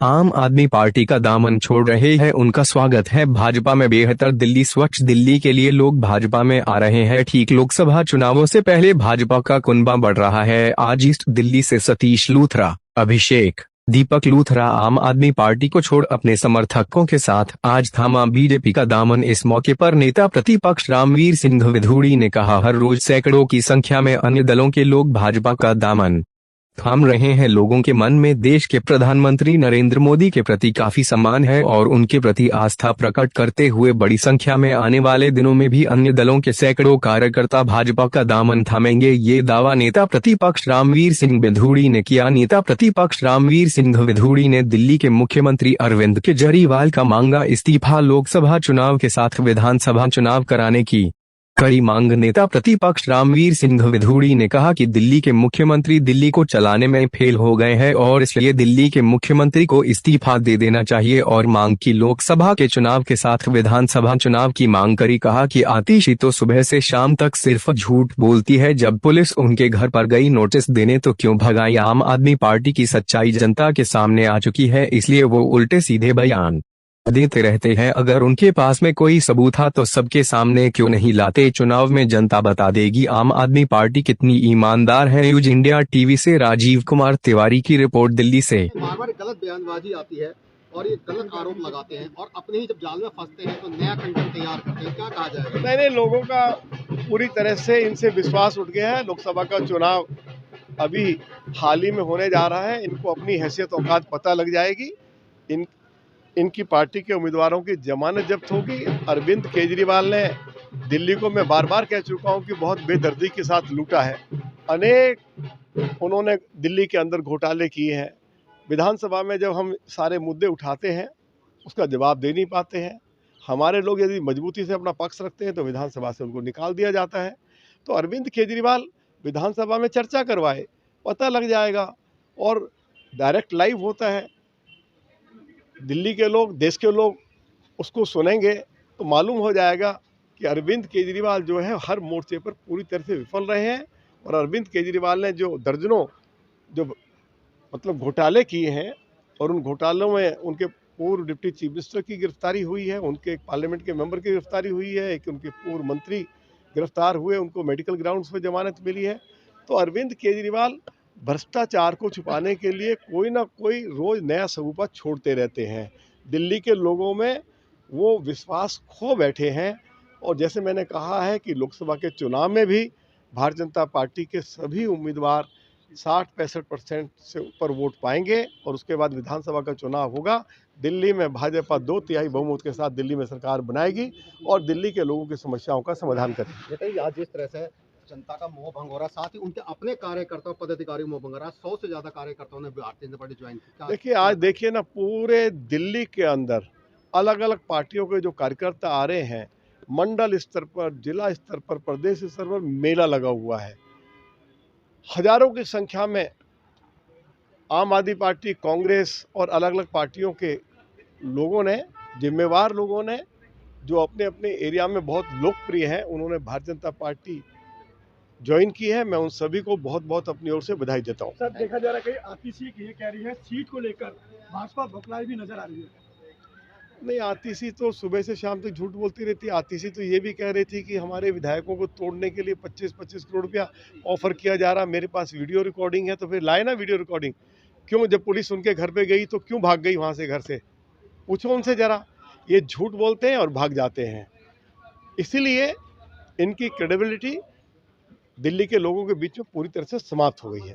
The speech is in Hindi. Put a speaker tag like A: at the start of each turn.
A: आम आदमी पार्टी का दामन छोड़ रहे हैं, उनका स्वागत है भाजपा में। बेहतर दिल्ली, स्वच्छ दिल्ली के लिए लोग भाजपा में आ रहे हैं। ठीक लोकसभा चुनावों से पहले भाजपा का कुनबा बढ़ रहा है। आज ईस्ट दिल्ली से सतीश लूथरा, अभिषेक, दीपक लूथरा आम आदमी पार्टी को छोड़ अपने समर्थकों के साथ आज थामा बीजेपी का दामन। इस मौके पर नेता प्रतिपक्ष रामवीर सिंह विधूड़ी ने कहा, हर रोज सैकड़ों की संख्या में अन्य दलों के लोग भाजपा का दामन थाम रहे हैं। लोगों के मन में देश के प्रधानमंत्री नरेंद्र मोदी के प्रति काफी सम्मान है और उनके प्रति आस्था प्रकट करते हुए बड़ी संख्या में आने वाले दिनों में भी अन्य दलों के सैकड़ों कार्यकर्ता भाजपा का दामन थामेंगे। ये दावा नेता प्रतिपक्ष रामवीर सिंह विधूड़ी ने किया। नेता प्रतिपक्ष रामवीर सिंह विधूड़ी ने दिल्ली के मुख्यमंत्री अरविंद केजरीवाल का मांगा इस्तीफा। लोकसभा चुनाव के साथ विधानसभा चुनाव कराने की कड़ी मांग। नेता प्रतिपक्ष रामवीर सिंह विधूड़ी ने कहा कि दिल्ली के मुख्यमंत्री दिल्ली को चलाने में फेल हो गए हैं और इसलिए दिल्ली के मुख्यमंत्री को इस्तीफा दे देना चाहिए और मांग की लोकसभा के चुनाव के साथ विधानसभा चुनाव की मांग करी। कहा कि आतिशी तो सुबह से शाम तक सिर्फ झूठ बोलती है। जब पुलिस उनके घर पर गई नोटिस देने तो क्यों भगाई। आम आदमी पार्टी की सच्चाई जनता के सामने आ चुकी है, इसलिए वो उल्टे सीधे बयान देते रहते हैं। अगर उनके पास में कोई सबूत था तो सबके सामने क्यों नहीं लाते। चुनाव में जनता बता देगी आम आदमी पार्टी कितनी ईमानदार है। न्यूज इंडिया टीवी से राजीव कुमार तिवारी की रिपोर्ट, दिल्ली से।
B: बार-बार गलत बयानबाजी आती है और ये गलत आरोप लगाते हैं और अपने ही जब जाल में फंसते हैं तो नया कंटेंट तैयार करते हैं। क्या कहा जाएगा?
C: नहीं, लोगों का पूरी तरह से इनसे विश्वास उठ गया है। लोकसभा का चुनाव अभी हाल ही में होने जा रहा है। इनको अपनी हैसियत औकात पता लग जाएगी। इनकी पार्टी के उम्मीदवारों की जमानत जब्त होगी। अरविंद केजरीवाल ने दिल्ली को, मैं बार बार कह चुका हूं कि बहुत बेदर्दी के साथ लूटा है। अनेक उन्होंने दिल्ली के अंदर घोटाले किए हैं। विधानसभा में जब हम सारे मुद्दे उठाते हैं उसका जवाब दे नहीं पाते हैं। हमारे लोग यदि मजबूती से अपना पक्ष रखते हैं तो विधानसभा से उनको निकाल दिया जाता है। तो अरविंद केजरीवाल विधानसभा में चर्चा करवाए, पता लग जाएगा। और डायरेक्ट लाइव होता है, दिल्ली के लोग, देश के लोग उसको सुनेंगे तो मालूम हो जाएगा कि अरविंद केजरीवाल जो है हर मोर्चे पर पूरी तरह से विफल रहे हैं। और अरविंद केजरीवाल ने जो दर्जनों घोटाले किए हैं और उन घोटालों में उनके पूर्व डिप्टी चीफ मिनिस्टर की गिरफ्तारी हुई है, उनके एक पार्लियामेंट के मेंबर की गिरफ्तारी हुई है, एक उनके पूर्व मंत्री गिरफ्तार हुए, उनको मेडिकल ग्राउंड्स पर जमानत मिली है। तो अरविंद केजरीवाल भ्रष्टाचार को छुपाने के लिए कोई ना कोई रोज नया सबूत छोड़ते रहते हैं। दिल्ली के लोगों में वो विश्वास खो बैठे हैं। और जैसे मैंने कहा है कि लोकसभा के चुनाव में भी भारतीय जनता पार्टी के सभी उम्मीदवार 60-65% से ऊपर वोट पाएंगे और उसके बाद विधानसभा का चुनाव होगा। दिल्ली में भाजपा 2/3 बहुमत के साथ दिल्ली में सरकार बनाएगी और दिल्ली के लोगों की समस्याओं का समाधान करेगी।
B: आज जिस तरह से जनता का मोह भंग हो रहा, साथ ही उनके अपने कार्यकर्ता पदाधिकारी मोह भंग हो रहा, 100 से ज्यादा कार्यकर्ताओं ने भारतीय जनता पार्टी ज्वाइन की।
C: देखिए, आज देखिए ना, पूरे दिल्ली के अंदर अलग अलग पार्टियों के जो कार्यकर्ता आ रहे हैं, मंडल स्तर पर, जिला स्तर पर, प्रदेश स्तर पर मेला लगा हुआ है। हजारों की संख्या में आम आदमी पार्टी, कांग्रेस और अलग अलग पार्टियों के लोगों ने, जिम्मेवार लोगों ने, जो अपने अपने एरिया में बहुत लोकप्रिय हैं, उन्होंने भारतीय जनता पार्टी ज्वाइन की है। मैं उन सभी को बहुत बहुत अपनी ओर से बधाई देता हूँ।
D: सर, देखा जा रहा है कि आतिशी ये कह रही है सीट को लेकर भाजपा बौखलाई भी नजर आ रही है।
C: नहीं, आतिशी तो सुबह से शाम तक झूठ बोलती रहती है। आतिशी तो ये भी कह रही थी कि हमारे विधायकों को तोड़ने के लिए 25-25 करोड़ रुपया ऑफर किया जा रहा। मेरे पास वीडियो रिकॉर्डिंग है, तो फिर लाए ना वीडियो रिकॉर्डिंग। क्यों, जब पुलिस उनके घर पे गई तो क्यों भाग गई वहाँ से, घर से? पूछो उनसे जरा। ये झूठ बोलते हैं और भाग जाते हैं। इसीलिए इनकी क्रेडिबिलिटी दिल्ली के लोगों के बीच में पूरी तरह से समाप्त हो गई है।